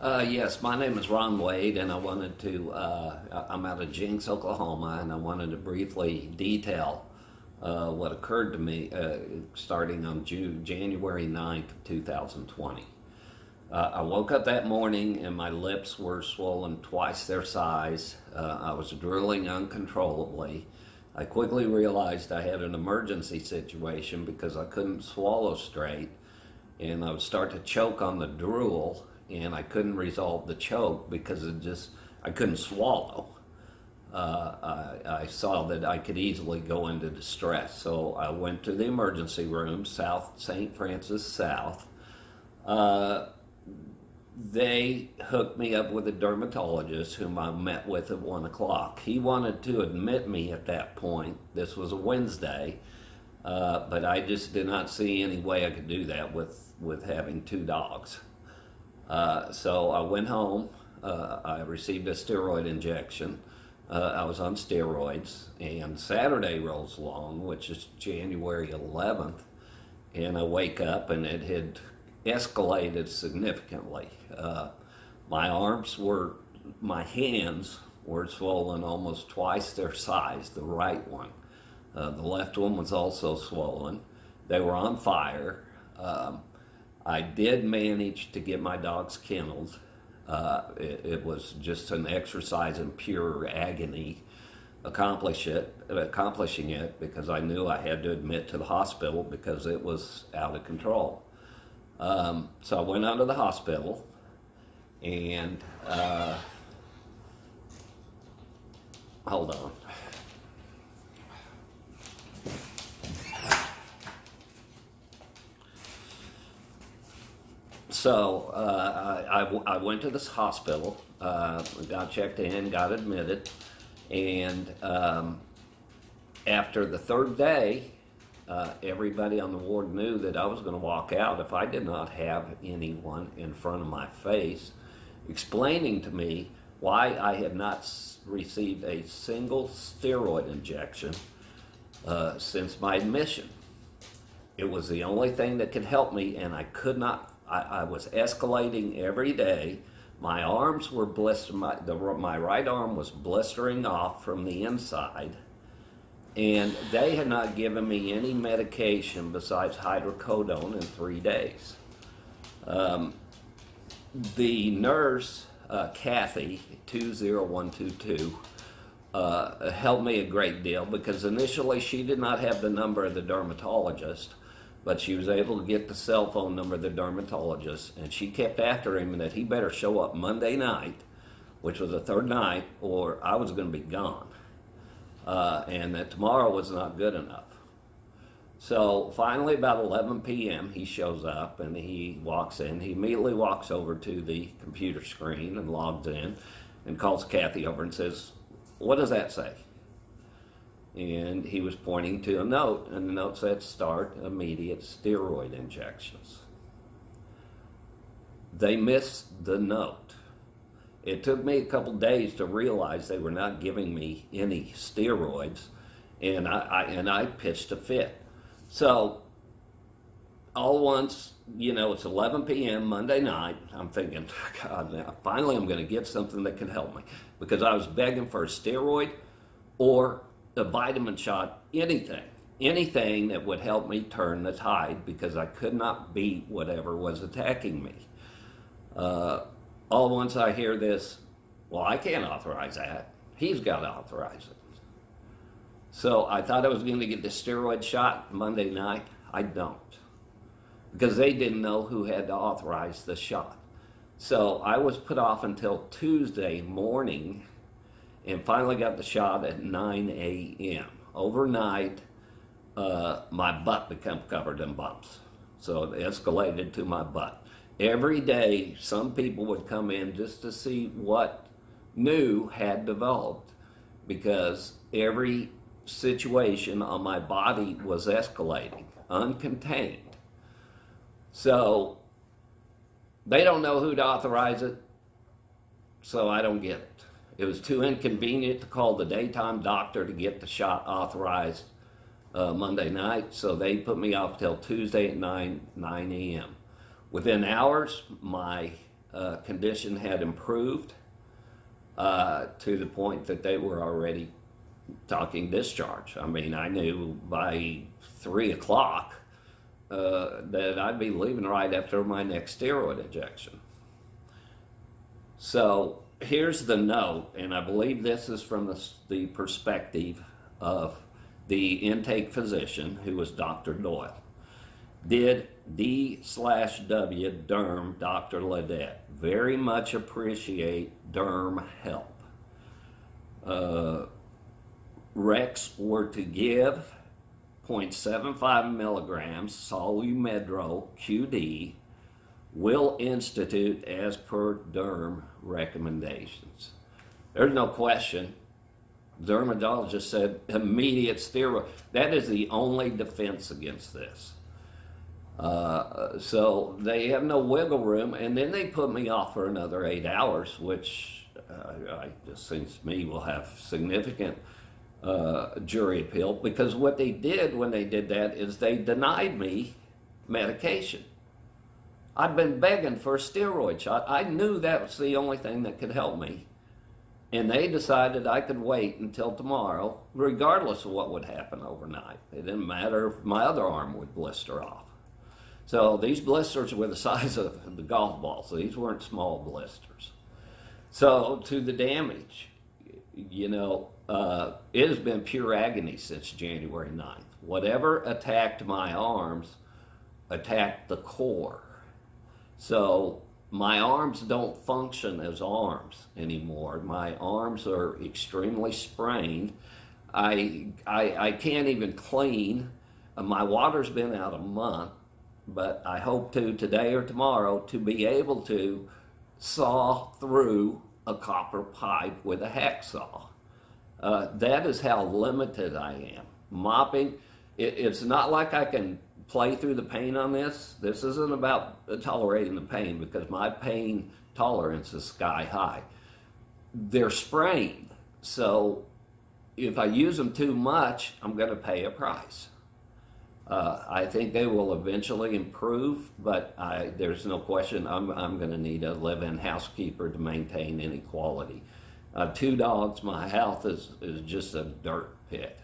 Yes, my name is Ron Wade, and I wanted to, I'm out of Jinx, Oklahoma, and I wanted to briefly detail what occurred to me starting on January 9th, 2020. I woke up that morning and my lips were swollen twice their size. I was drooling uncontrollably. I quickly realized I had an emergency situation because I couldn't swallow straight, and I would start to choke on the drool, and I couldn't resolve the choke because I couldn't swallow. I saw that I could easily go into distress, so I went to the emergency room, South St. Francis South. They hooked me up with a dermatologist whom I met with at 1 o'clock. He wanted to admit me at that point. This was a Wednesday, but I just did not see any way I could do that with having two dogs. So I went home. I received a steroid injection. I was on steroids, and Saturday rolls along, which is January 11th, and I wake up and it had escalated significantly. My hands were swollen almost twice their size, the right one. The left one was also swollen. They were on fire. I did manage to get my dogs kenneled. It was just an exercise in pure agony accomplishing it because I knew I had to admit to the hospital because it was out of control. So I went out to the hospital, and hold on. So I went to this hospital, got checked in, got admitted, and after the third day, everybody on the ward knew that I was going to walk out if I did not have anyone in front of my face explaining to me why I had not received a single steroid injection since my admission. It was the only thing that could help me, and I could not. I was escalating every day. My arms were blistering. My right arm was blistering off from the inside. And they had not given me any medication besides hydrocodone in 3 days. The nurse, Kathy, 20122, helped me a great deal because initially she did not have the number of the dermatologist, but she was able to get the cell phone number of the dermatologist, and she kept after him and that he better show up Monday night, which was the third night, or I was going to be gone. And that tomorrow was not good enough. So finally, about 11 p.m., he shows up and he walks in. He immediately walks over to the computer screen and logs in and calls Kathy over and says, "What does that say?" And he was pointing to a note, and the note said, "Start immediate steroid injections." They missed the note. It took me a couple days to realize they were not giving me any steroids, and I pitched a fit. So, all once, it's 11 p.m. Monday night, I'm thinking, God, now, finally I'm going to get something that can help me, because I was begging for a steroid or a vitamin shot, anything that would help me turn the tide, because I could not beat whatever was attacking me. All once I hear this, well, I can't authorize that. He's got to authorize it. So I thought I was going to get the steroid shot Monday night. I don't. Because they didn't know who had to authorize the shot. So I was put off until Tuesday morning and finally got the shot at 9 a.m. Overnight, my butt became covered in bumps. So it escalated to my butt. Every day, some people would come in just to see what new had developed, because every situation on my body was escalating, uncontained. So they don't know who to authorize it, so I don't get it. It was too inconvenient to call the daytime doctor to get the shot authorized Monday night, so they put me off till Tuesday at 9 a.m. Within hours, my condition had improved to the point that they were already talking discharge. I mean, I knew by 3 o'clock that I'd be leaving right after my next steroid injection. So here's the note, and I believe this is from the perspective of the intake physician, who was Dr. Doyle. Did D/W derm Dr. Ledette very much appreciate derm help. Rex were to give 0.75 milligrams Solumedrol QD, will institute as per derm recommendations. There's no question. The dermatologist said immediate steroid. That is the only defense against this. So they have no wiggle room, and then they put me off for another 8 hours, which just seems to me will have significant jury appeal, because what they did when they did that is they denied me medication. I'd been begging for a steroid shot. I knew that was the only thing that could help me. And they decided I could wait until tomorrow, regardless of what would happen overnight. It didn't matter if my other arm would blister off. So these blisters were the size of the golf balls. These weren't small blisters. So to the damage, you know, it has been pure agony since January 9th. Whatever attacked my arms attacked the core. So my arms don't function as arms anymore. My arms are extremely sprained. I can't even clean. My water's been out a month, but I hope to today or tomorrow to be able to saw through a copper pipe with a hacksaw. That is how limited I am. Mopping, it's not like I can play through the pain on this. This isn't about tolerating the pain, because my pain tolerance is sky high. They're sprained, so if I use them too much, I'm going to pay a price. I think they will eventually improve, but there's no question I'm going to need a live-in housekeeper to maintain any quality. 2 dogs, my health is just a dirt pit.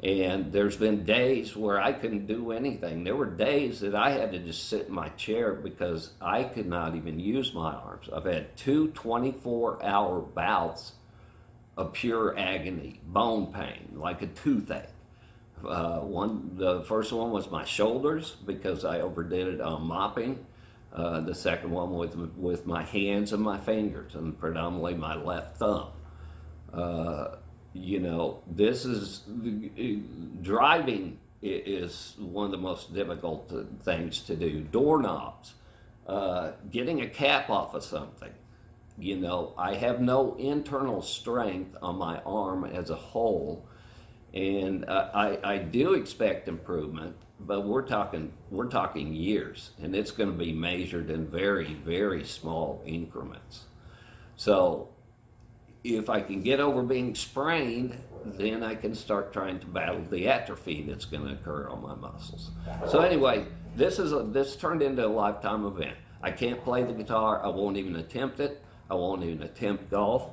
And there's been days where I couldn't do anything. There were days that I had to just sit in my chair because I could not even use my arms. I've had 2 24-hour bouts of pure agony, bone pain, like a toothache. The first one was my shoulders because I overdid it on mopping. The second one with my hands and my fingers, and predominantly my left thumb. You know, this is driving is one of the most difficult things to do. Doorknobs, getting a cap off of something. You know, I have no internal strength on my arm as a whole, and I do expect improvement, but we're talking years, and it's going to be measured in very, very small increments. So if I can get over being sprained, then I can start trying to battle the atrophy that's going to occur on my muscles. So anyway, this turned into a lifetime event. I can't play the guitar. I won't even attempt it. I won't even attempt golf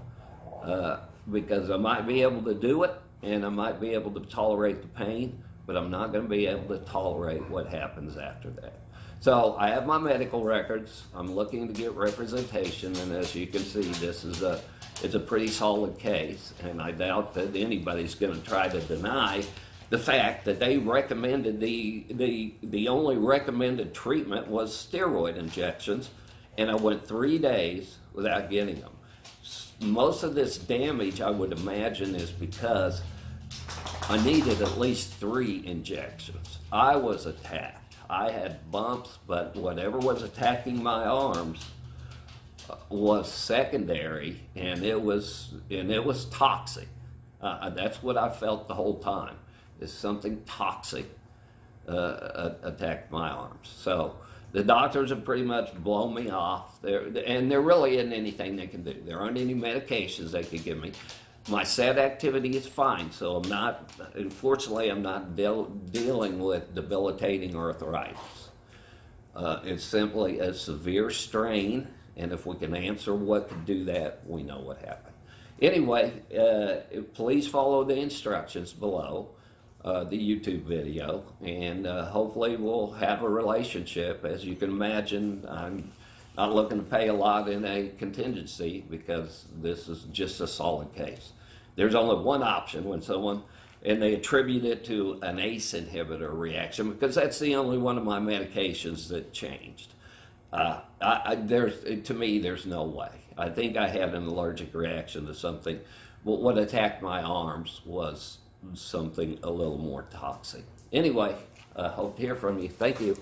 because I might be able to do it and I might be able to tolerate the pain, but I'm not going to be able to tolerate what happens after that. So I have my medical records. I'm looking to get representation, and as you can see, it's a pretty solid case, and I doubt that anybody's going to try to deny the fact that they recommended the only recommended treatment was steroid injections, and I went 3 days without getting them. Most of this damage, I would imagine, is because I needed at least 3 injections. I was attacked. I had bumps, but whatever was attacking my arms was secondary, and it was toxic. That's what I felt the whole time. Is something toxic attacked my arms. So the doctors have pretty much blown me off. There really isn't anything they can do. There aren't any medications they could give me. My set activity is fine, so unfortunately, I'm not dealing with debilitating arthritis. It's simply a severe strain And if we can answer what could do that, we know what happened. Anyway, please follow the instructions below the YouTube video, and hopefully we'll have a relationship. As you can imagine, I'm not looking to pay a lot in a contingency because this is just a solid case. There's only one option when someone, and they attribute it to an ACE inhibitor reaction, because that's the only one of my medications that changed. To me, there's no way. I think I had an allergic reaction to something, but what attacked my arms was something a little more toxic. Anyway, I hope to hear from you. Thank you.